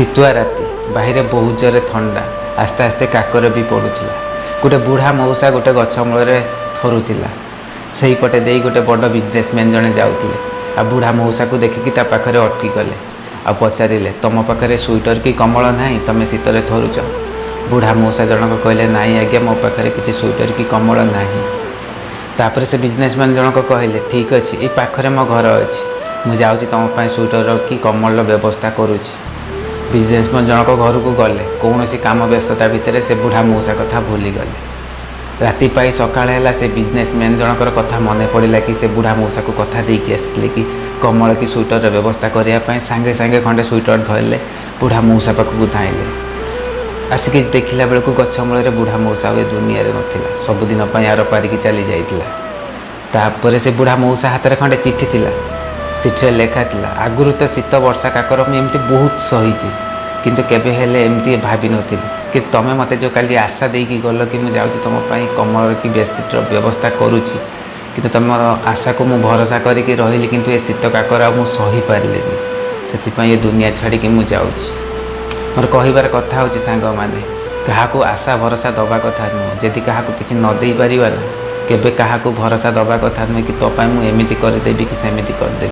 शीतुआ राति बाहर बहुत जोरे थंडा आस्ते आस्ते काकर भी पड़ूला। गोटे बुढ़ा मऊसा गोटे गछ मूल थरुला। से पटे दे गोटे बड़ बिजनेसमैन जड़े जाऊे आ बुढ़ा मऊसा को देखिकी पाखे अटकी गले आ पचारे तुम पाखे स्वेटर कि कम्बल ना तुम शीतर थरुच। बुढ़ा मऊसा जनक कहले नाई आज्ञा मो पाखे किसी स्वेटर कि कम्बल ना। तापर से बिजनेसमैन जनक कहले ठीक अच्छे ये पाखरे मो घर अच्छी मुझे जाऊँगी तुम स्वेटर कि कम्बल व्यवस्था करुँच। बिजनेसमैन जनक घर को गले कौन सी कम व्यस्तता भितर से बुढ़ा मऊसा कथा भूली गले। राति पाई सकाळ है से बिजनेसमैन जनकर कथा मन पड़ा कि से बुढ़ा मऊसा को कथा देकी आसते कि कम्बल कि स्वेटर व्यवस्था करने सांगे सांगे खंडे स्वेटर धरले बुढ़ा मऊसा पाखक धाइले। आसिक देखला बेलू गछ मूल बुढ़ा मऊसा दुनिया नाला सबुदिन आर पारिकी चली जाइला। तापर से बुढ़ा मऊसा हाथ में खंडे चिठी थिला। चिठी लेखा थिला आगुरी तो शीत वर्षा काकर मुझे बहुत सही किंतु केबे हेले एमती भाभी नथी कि तमें मते जो काली आशा देकी गल कि मुझे जाऊँ तुम कम्बल कि बेडसीट व्यवस्था करुँची कि तुम आशा को मुझे भरोसा करके रही किंतु ए शीत काकर आ सही पारे से ये दुनिया छाड़ी मुझे जाऊँ। मोर कहबार कथा हूँ सांग मैंने क्या आशा भरोसा दबा कथा नुह जदि क्या किसी नदे पार ना केबे क्या भरोसा दबा कथा नुहे कि तो मुझे करदेवी कि सेमती करदेवी।